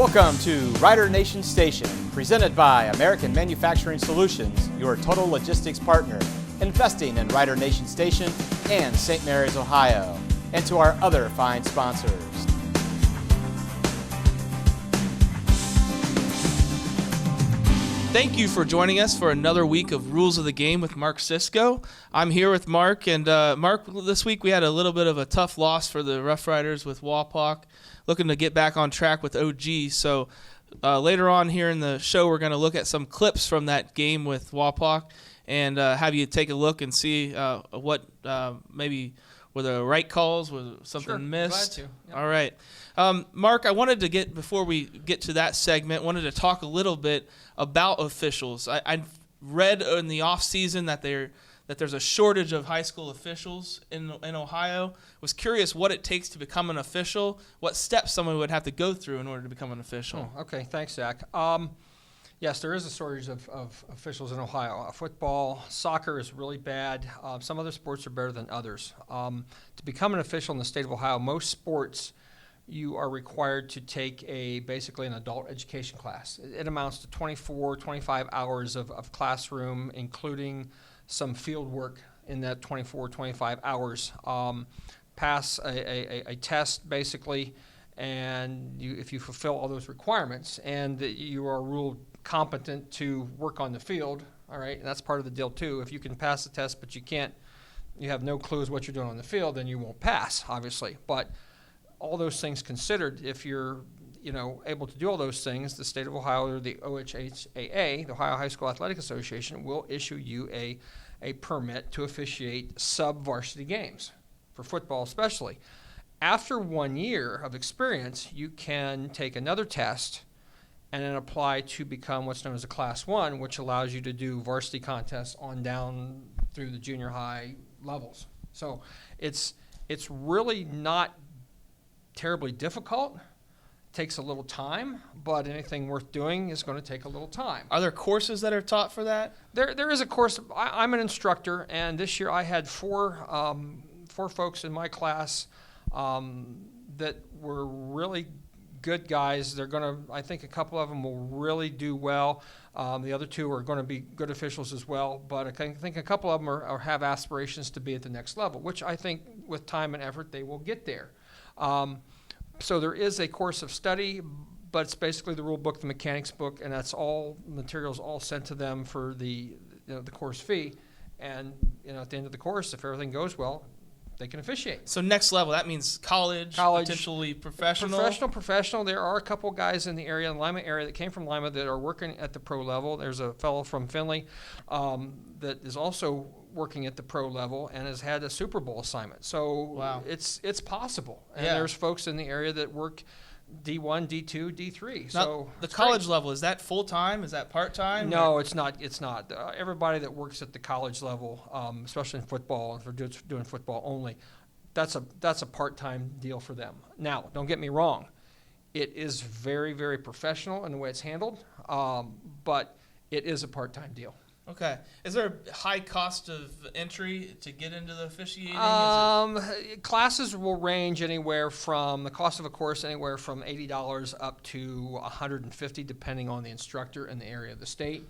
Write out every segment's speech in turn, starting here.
Welcome to Rider Nation Station, presented by American Manufacturing Solutions, your total logistics partner, investing in Rider Nation Station and St. Mary's, Ohio, and to our other fine sponsors. Thank you for joining us for another week of Rules of the Game with Mark Cisco. I'm here with Mark, and Mark, this week we had a little bit of a tough loss for the Rough Riders with Wapak, looking to get back on track with OG. So later on here in the show, we're going to look at some clips from that game with Wapak and have you take a look and see what maybe were the right calls, was something missed? Glad to. Yep. All right. Mark, I wanted to before we get to that segment, wanted to talk a little bit about officials. I read in the off season that there's a shortage of high school officials in Ohio. Was curious what it takes to become an official, what steps someone would have to go through in order to become an official. Oh, okay, thanks, Zach. Yes, there is a shortage of officials in Ohio. Football, soccer is really bad. Some other sports are better than others. To become an official in the state of Ohio, most sports you are required to take basically an adult education class. It amounts to 24, 25 hours of classroom, including some field work in that 24, 25 hours. Pass a test, basically, and if you fulfill all those requirements and you are ruled competent to work on the field, all right, and that's part of the deal too. If you can pass the test but you have no clues what you're doing on the field, then you won't pass, obviously. But all those things considered, if you're able to do all those things, the state of Ohio, or the OHSAA, the Ohio High School Athletic Association, will issue you a permit to officiate sub-varsity games, for football especially. After 1 year of experience, you can take another test and then apply to become what's known as a Class 1, which allows you to do varsity contests on down through the junior high levels. So it's really not terribly difficult. Takes a little time, but anything worth doing is going to take a little time. Are there courses that are taught for that? There is a course. I'm an instructor, and this year I had four folks in my class that were really good guys. I think a couple of them will really do well. The other two are going to be good officials as well, but I think a couple of them have aspirations to be at the next level, which I think with time and effort they will get there. So there is a course of study, but it's basically the rule book, the mechanics book, and that's all materials all sent to them for the course fee. And at the end of the course, if everything goes well, they can officiate. So next level, that means college, potentially professional? Professional. There are a couple guys in the Lima area that came from Lima that are working at the pro level. There's a fellow from Findlay that is also working at the pro level and has had a Super Bowl assignment. So wow. It's possible. And yeah. There's folks in the area that work D1, D2, D3. Now, so the college level, is that full-time? Is that part-time? No, it's not. It's not. Everybody that works at the college level, especially in football, if they're doing football only, that's a part-time deal for them. Now, don't get me wrong. It is very, very professional in the way it's handled, but it is a part-time deal. Okay. Is there a high cost of entry to get into the officiating? Classes will range anywhere from the cost of a course anywhere from $80 up to $150, depending on the instructor and the area of the state.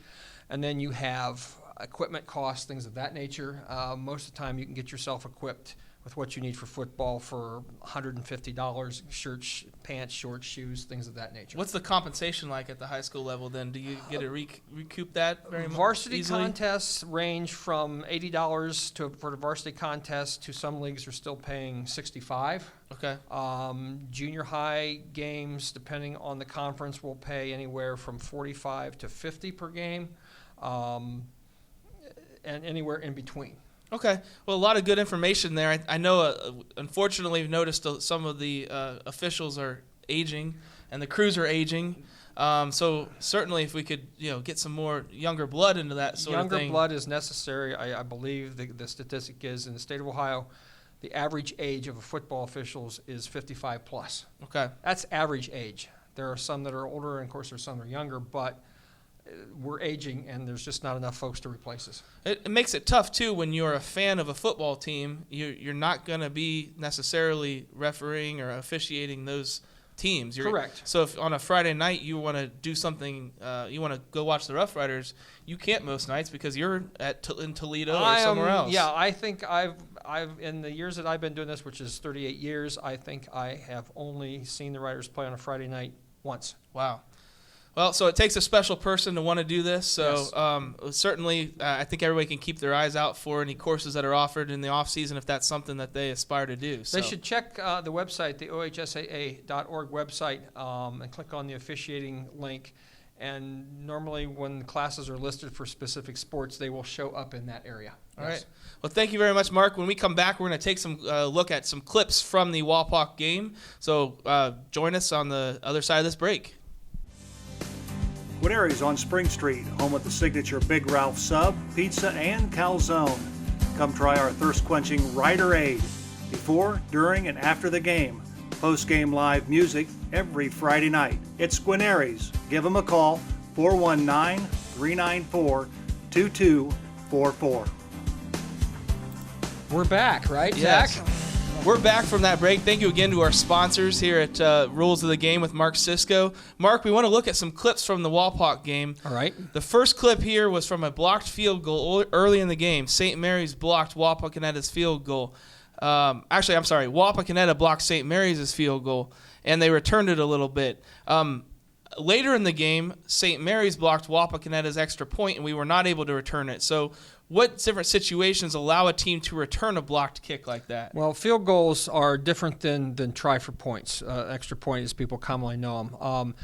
And then you have equipment costs, things of that nature. Most of the time, you can get yourself equipped with what you need for football for $150, shirts, pants, shorts, shoes, things of that nature. What's the compensation like at the high school level then? Do you get to recoup that very much Varsity easily? contests range from $80 for the varsity contest to some leagues are still paying $65. Okay. Junior high games, depending on the conference, will pay anywhere from $45 to $50 per game, and anywhere in between. Okay. Well, a lot of good information there. I know, unfortunately, we've noticed some of the officials are aging and the crews are aging. So certainly if we could, get some more younger blood into that sort of thing. Younger blood is necessary. I believe the statistic is in the state of Ohio, the average age of a football officials is 55 plus. Okay. That's average age. There are some that are older, and of course there's some that are younger, but we're aging, and there's just not enough folks to replace us. It makes it tough, too, when you're a fan of a football team. You're not going to be necessarily refereeing or officiating those teams. Correct. So if on a Friday night you want to do something, you want to go watch the Rough Riders, you can't most nights because you're in Toledo or somewhere else. Yeah, I think I've in the years that I've been doing this, which is 38 years, I think I have only seen the Riders play on a Friday night once. Wow. Well, so it takes a special person to want to do this. So Yes. certainly, I think everybody can keep their eyes out for any courses that are offered in the off season if that's something that they aspire to do. So. They should check the website, the ohsaa.org website, and click on the officiating link. And normally when classes are listed for specific sports, they will show up in that area. All right. Well, thank you very much, Mark. When we come back, we're going to take some look at some clips from the Wapak game. So join us on the other side of this break. Guarneri's on Spring Street, home of the signature Big Ralph Sub, Pizza, and Calzone. Come try our thirst-quenching Rider Aid before, during, and after the game. Post-game live music every Friday night. It's Guarneri's. Give them a call, 419-394-2244. We're back, right, Yes. Zach? We're back from that break. Thank you again to our sponsors here at Rules of the Game with Mark Cisco. Mark, we want to look at some clips from the Wapak game. All right. The first clip here was from a blocked field goal early in the game. St. Mary's blocked Wapakoneta's field goal. Wapakoneta blocked St. Mary's field goal, and they returned it a little bit. Later in the game, St. Mary's blocked Wapakoneta's extra point, and we were not able to return it. So what different situations allow a team to return a blocked kick like that? Well, field goals are different than try for points. Extra point, as people commonly know them.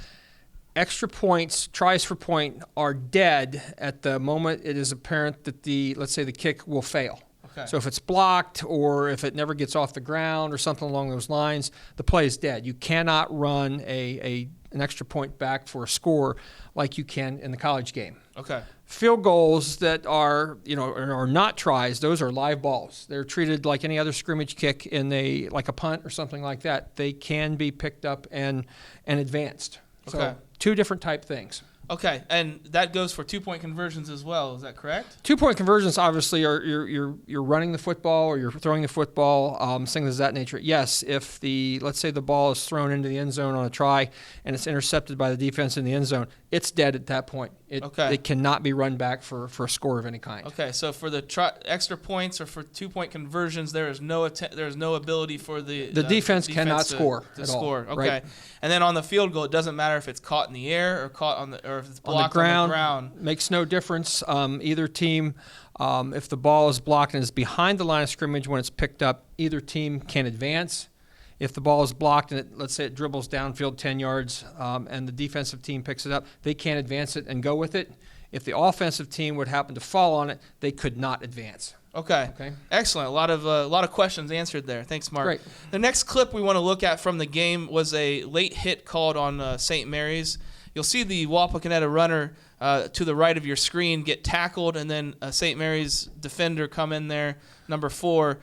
Extra points, tries for point, are dead at the moment it is apparent that let's say the kick will fail. Okay. So if it's blocked or if it never gets off the ground or something along those lines, the play is dead. You cannot run an extra point back for a score like you can in the college game. Okay. Field goals that are not tries, those are live balls. They're treated like any other scrimmage kick like a punt or something like that. They can be picked up and advanced. Okay. So two different type things. Okay, and that goes for 2-point conversions as well. Is that correct? 2-point conversions obviously are you're running the football or you're throwing the football, things of that nature. Yes, if let's say the ball is thrown into the end zone on a try and it's intercepted by the defense in the end zone, it's dead at that point. It cannot be run back for a score of any kind. Okay, so for the extra points or for 2-point conversions, there is no ability for the defense cannot to score to at score. all. Okay, Right. And then on the field goal, it doesn't matter if it's caught in the air or caught or if it's blocked on the ground. Makes no difference. Either team, if the ball is blocked and is behind the line of scrimmage when it's picked up, either team can advance. If the ball is blocked and let's say it dribbles downfield 10 yards and the defensive team picks it up, they can't advance it and go with it. If the offensive team would happen to fall on it, they could not advance. Okay. Excellent. A lot of questions answered there. Thanks, Mark. Great. The next clip we want to look at from the game was a late hit called on St. Mary's. You'll see the Wapakoneta runner to the right of your screen get tackled, and then a St. Mary's defender come in there, number 4.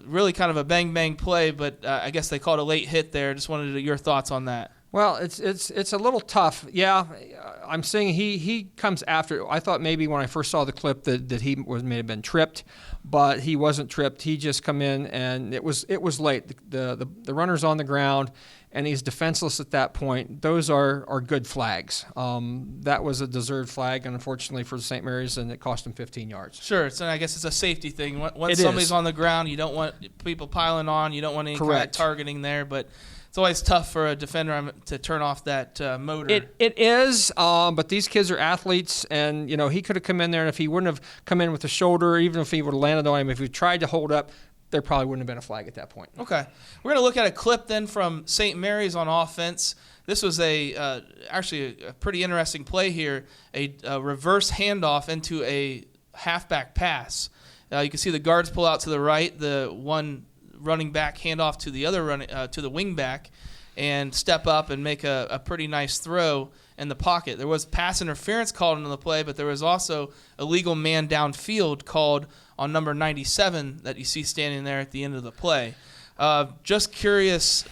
Really kind of a bang-bang play, but I guess they called a late hit there. Just wanted your thoughts on that. Well, it's a little tough. Yeah, I'm saying he comes after. I thought maybe when I first saw the clip that he may have been tripped, but he wasn't tripped. He just come in and it was late. The runner's on the ground and he's defenseless at that point. Those are good flags. That was a deserved flag, unfortunately for St. Mary's, and it cost him 15 yards. Sure, so I guess it's a safety thing. Once somebody's on the ground, you don't want people piling on. You don't want any kind of targeting there, but it's always tough for a defender to turn off that motor. It is, but these kids are athletes, and he could have come in there, and if he wouldn't have come in with the shoulder, even if he would have landed on him, if he tried to hold up, there probably wouldn't have been a flag at that point. Okay. We're going to look at a clip then from St. Mary's on offense. This was actually a pretty interesting play here, a reverse handoff into a halfback pass. You can see the guards pull out to the right, the one running back handoff to the other to the wing back, and step up and make a pretty nice throw in the pocket. There was pass interference called into the play, but there was also a legal man downfield called on number 97 that you see standing there at the end of the play. Just curious,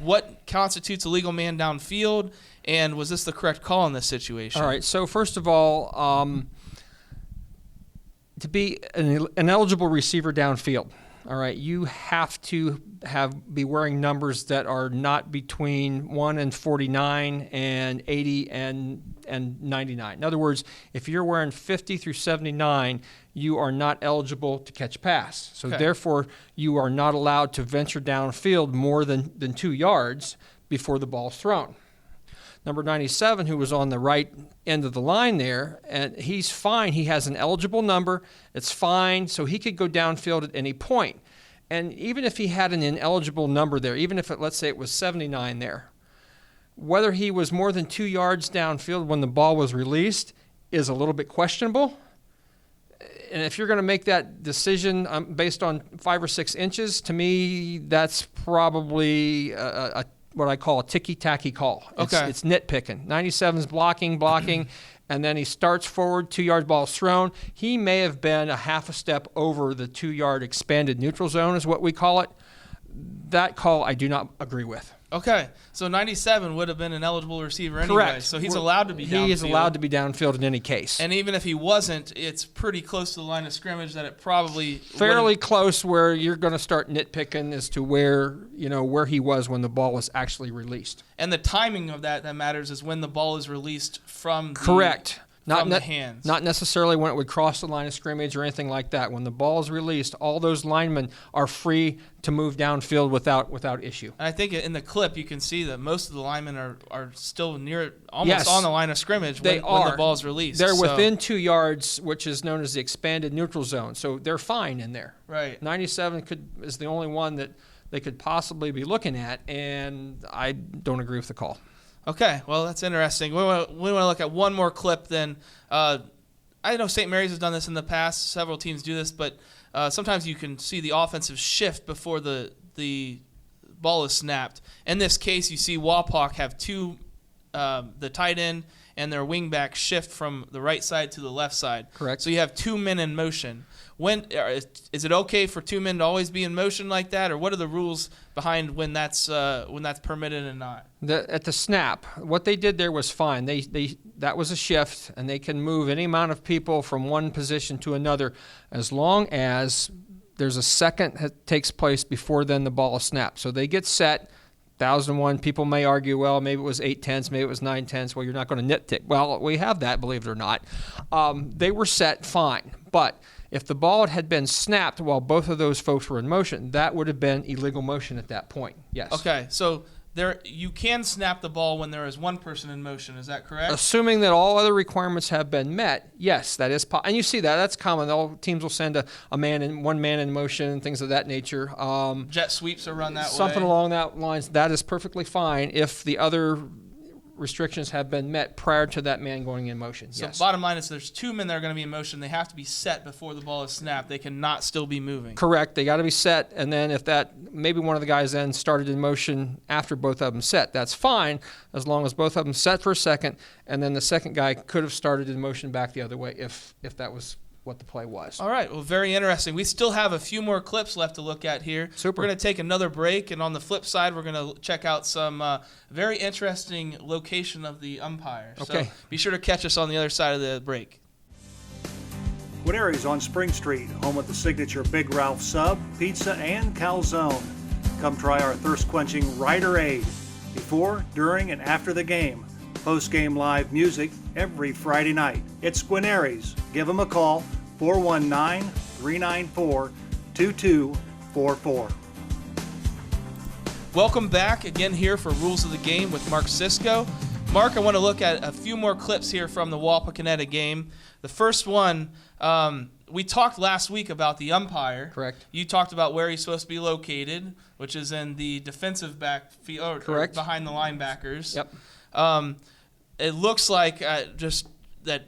what constitutes a legal man downfield, and was this the correct call in this situation? All right, so first of all, to be an eligible receiver downfield, all right, you have to be wearing numbers that are not between 1 and 49 and 80 and 99. In other words, if you're wearing 50 through 79, you are not eligible to catch a pass. So Okay. therefore, you are not allowed to venture downfield more than 2 yards before the ball's thrown. Number 97, who was on the right end of the line there, and he's fine. He has an eligible number. It's fine, so he could go downfield at any point. And even if he had an ineligible number there, even if let's say it was 79 there, whether he was more than 2 yards downfield when the ball was released is a little bit questionable. And if you're going to make that decision based on 5 or 6 inches, to me, that's probably what I call a ticky-tacky call. Okay. It's nitpicking. 97's blocking, and then he starts forward, 2 yards, ball's thrown. He may have been a half a step over the 2-yard expanded neutral zone is what we call it. That call I do not agree with. Okay, so 97 would have been an eligible receiver anyway. Correct. So he's allowed to be downfield. He is allowed to be downfield in any case. And even if he wasn't, it's pretty close to the line of scrimmage that it probably fairly close where you're going to start nitpicking as to where he was when the ball was actually released. And the timing of that matters is when the ball is released from the, Correct. From the hands. Not necessarily when it would cross the line of scrimmage or anything like that. When the ball is released, all those linemen are free to move downfield without issue. And I think in the clip you can see that most of the linemen are still almost Yes. on the line of scrimmage when the ball is released. They're So- within 2 yards, which is known as the expanded neutral zone. So they're fine in there. Right. 97 is the only one that they could possibly be looking at, and I don't agree with the call. Okay, well, that's interesting. We want to look at one more clip then. I know St. Mary's has done this in the past. Several teams do this, but sometimes you can see the offensive shift before the ball is snapped. In this case, you see Wapak have the tight end and their wingback shift from the right side to the left side. Correct. So you have 2 men in motion. Is it okay for 2 men to always be in motion like that, or what are the rules behind when that's permitted and not? At the snap, what they did there was fine. That was a shift, and they can move any amount of people from one position to another as long as there's a second that takes place before then the ball is snapped. So they get set. 1,001 people may argue, well, maybe it was 8/10, maybe it was 9/10. Well, you're not going to nitpick. Well, we have that, believe it or not. They were set fine, but if the ball had been snapped while both of those folks were in motion, that would have been illegal motion at that point. Yes. Okay, so you can snap the ball when there is one person in motion. Is that correct? Assuming that all other requirements have been met, yes, that is and you see that's common. All teams will send one man in motion and things of that nature. Jet sweeps are run that way. Something along that lines. That is perfectly fine if the other restrictions have been met prior to that man going in motion. So yes. bottom line is there's 2 men that are going to be in motion. They have to be set before the ball is snapped. They cannot still be moving. Correct. They got to be set, and then if maybe one of the guys then started in motion after both of them set, that's fine as long as both of them set for a second, and then the second guy could have started in motion back the other way if that was what the play was. All right. Well, very interesting. We still have a few more clips left to look at here. Super. We're going to take another break, and on the flip side, we're going to check out some very interesting location of the umpire. Okay. So be sure to catch us on the other side of the break. Guarneri's on Spring Street, home of the signature Big Ralph sub, pizza, and calzone. Come try our thirst-quenching Rider Aid before, during, and after the game. Post-game live music every Friday night. It's Guarneri's. Give them a call, 419-394-2244. Welcome back again here for Rules of the Game with Mark Cisco. Mark, I want to look at a few more clips here from the Wapakoneta game. The first one, we talked last week about the umpire. Correct. You talked about where he's supposed to be located, which is in the defensive backfield, or Correct. behind the linebackers. Yep. It looks like just that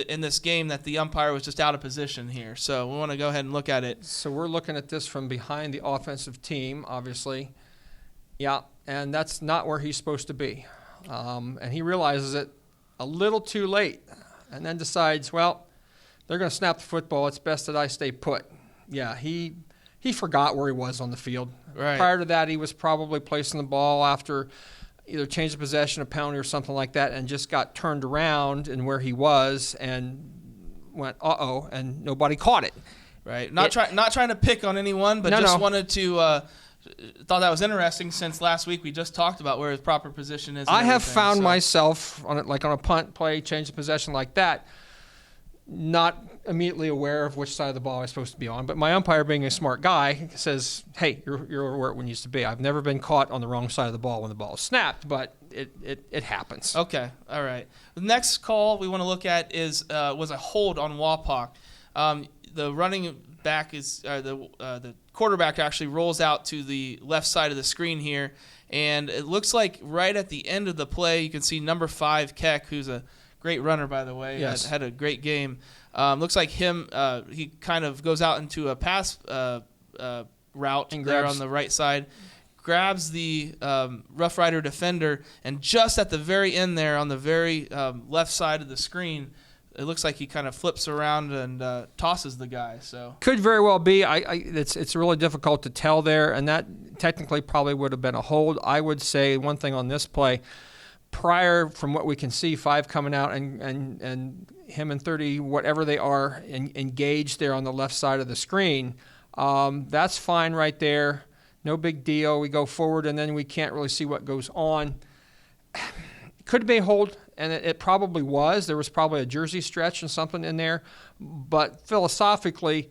in this game that the umpire was just out of position here. So we want to go ahead and look at it. So we're looking at this from behind the offensive team, obviously. Yeah, and that's not where he's supposed to be. And he realizes it a little too late and then decides, well, they're going to snap the football. It's best that I stay put. Yeah, he forgot where he was on the field. Right. Prior to that, he was probably placing the ball after either change of possession, a penalty, or something like that, and just got turned around in where he was and went, uh-oh, and nobody caught it. Right. Not trying to pick on anyone, but wanted to thought that was interesting since last week we just talked about where his proper position is. I have found myself on a punt play, change of possession like that, not immediately aware of which side of the ball I'm supposed to be on. But my umpire, being a smart guy, says, "Hey, you're where it needs to be." I've never been caught on the wrong side of the ball when the ball is snapped, but it happens. Okay. All right. The next call we want to look at was a hold on Wapak. The running back is the quarterback actually rolls out to the left side of the screen here, and it looks like right at the end of the play you can see number 5 Keck, who's a great runner, by the way. Yes. Had a great game. Looks like he kind of goes out into a pass route and there on the right side, grabs the Rough Rider defender, and just at the very end there on the very left side of the screen, it looks like he kind of flips around and tosses the guy. So could very well be. It's really difficult to tell there, and that technically probably would have been a hold. I would say one thing on this play, prior from what we can see, 5 coming out and him and 30, whatever they are, engaged there on the left side of the screen. That's fine right there. No big deal. We go forward, and then we can't really see what goes on. Could be a hold, and it probably was. There was probably a jersey stretch and something in there. But philosophically,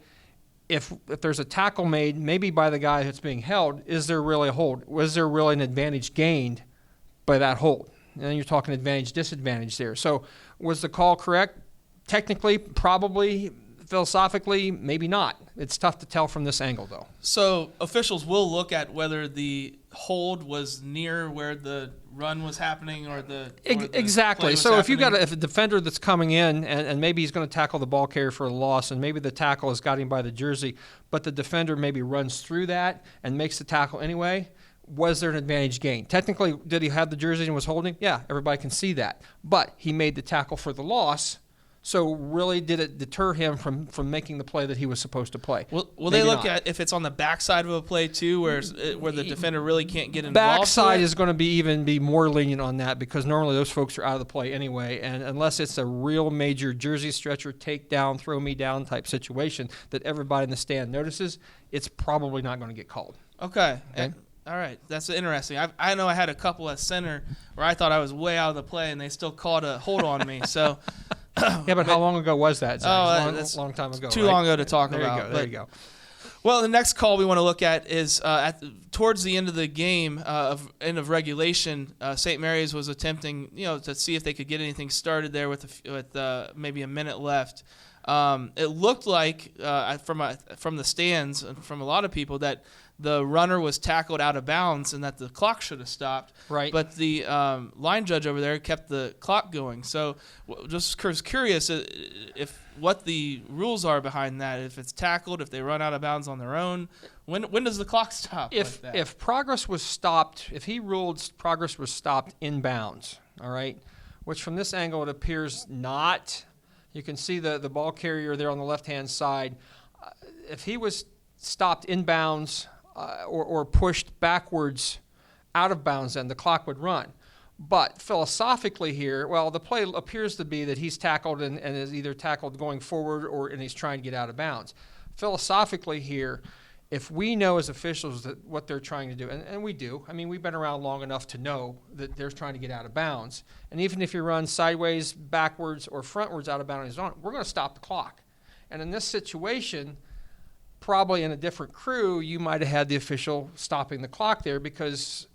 if there's a tackle made, maybe by the guy that's being held, is there really a hold? Was there really an advantage gained by that hold? And then you're talking advantage, disadvantage there. So was the call correct? Technically, probably. Philosophically, maybe not. It's tough to tell from this angle, though. So officials will look at whether the hold was near where the run was happening or the exactly. So if you got a defender that's coming in and maybe he's going to tackle the ball carrier for a loss, and maybe the tackle has got him by the jersey, but the defender maybe runs through that and makes the tackle anyway. Was there an advantage gain? Technically, did he have the jersey and was holding? Yeah, everybody can see that. But he made the tackle for the loss. So really, did it deter him from making the play that he was supposed to play? Will they look at if it's on the backside of a play too, where the defender really can't get involved? Backside is going to be more lenient on that, because normally those folks are out of the play anyway, and unless it's a real major jersey stretcher, takedown, throw me down type situation that everybody in the stand notices, it's probably not going to get called. Okay. All right, that's interesting. I know I had a couple at center where I thought I was way out of the play, and they still called a hold on me. So. Yeah, but how long ago was that? That's a long time ago. Too long ago to talk there about. There you go. Well, the next call we want to look at is towards the end of the game, end of regulation. St. Mary's was attempting, to see if they could get anything started there with maybe a minute left. It looked like from the stands and from a lot of people that the runner was tackled out of bounds and that the clock should have stopped. Right. But the line judge over there kept the clock going. So just curious if what the rules are behind that. If it's tackled, if they run out of bounds on their own, when does the clock stop? If progress was stopped, if he ruled progress was stopped in bounds, all right, which from this angle it appears not. You can see the ball carrier there on the left-hand side. If he was stopped in bounds or pushed backwards out of bounds, then the clock would run. But philosophically here, the play appears to be that he's tackled and is either tackled going forward and he's trying to get out of bounds. Philosophically here, if we know as officials that what they're trying to do, and we do, I mean, we've been around long enough to know that they're trying to get out of bounds. And even if you run sideways, backwards, or frontwards out of bounds, we're going to stop the clock. And in this situation, probably in a different crew, you might have had the official stopping the clock there because,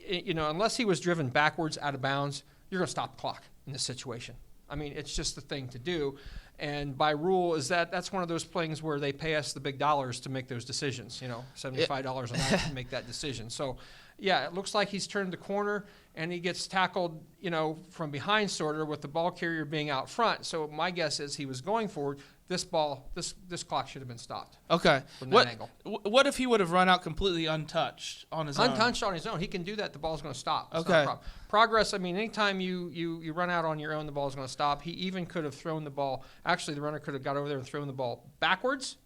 unless he was driven backwards out of bounds, you're going to stop the clock in this situation. I mean, it's just the thing to do. And by rule, that's one of those things where they pay us the big dollars to make those decisions, $75 a night to make that decision. So, yeah, it looks like he's turned the corner and he gets tackled, from behind sort of with the ball carrier being out front. So my guess is he was going forward. This clock should have been stopped. Okay. From that angle. What if he would have run out completely untouched on his own? Untouched on his own. He can do that. The ball's going to stop. It's okay. not a problem. Progress, I mean, anytime you run out on your own, the ball's going to stop. He even could have thrown the ball. Actually, the runner could have got over there and thrown the ball backwards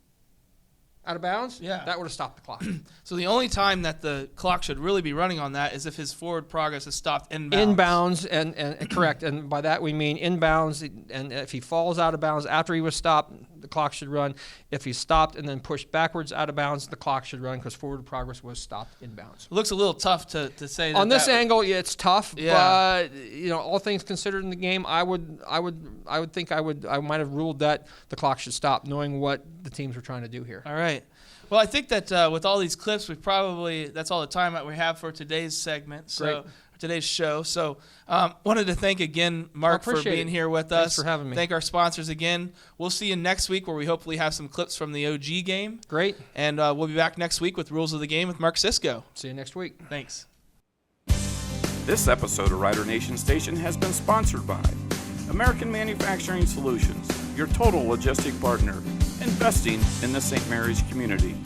out of bounds. Yeah. That would have stopped the clock. So the only time that the clock should really be running on that is if his forward progress is stopped inbounds. Inbounds, and correct. And by that we mean inbounds, and if he falls out of bounds after he was stopped, the clock should run. If he stopped and then pushed backwards out of bounds, the clock should run because forward progress was stopped in bounds. It looks a little tough to say that. On this angle, yeah, it's tough. Yeah. But all things considered in the game, I might have ruled that the clock should stop, knowing what the teams were trying to do here. All right. Well, I think that with all these clips, that's all the time that we have for today's segment. So. Great. Today's show. So wanted to thank again Mark for being here with us. Thanks for having me. Thank our sponsors again. We'll see you next week where we hopefully have some clips from the OG game. Great. And we'll be back next week with Rules of the Game with Mark Cisco. See you next week. Thanks. This episode of Rider Nation Station has been sponsored by American Manufacturing Solutions, your total logistic partner, investing in the St. Mary's community.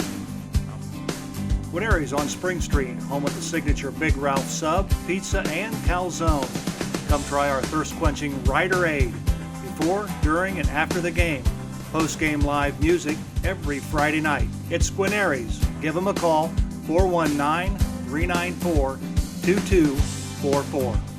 Guarneri's on Spring Street, home of the signature Big Ralph sub, pizza, and calzone. Come try our thirst-quenching Rider Aid before, during, and after the game. Post-game live music every Friday night. It's Guarneri's. Give them a call, 419-394-2244.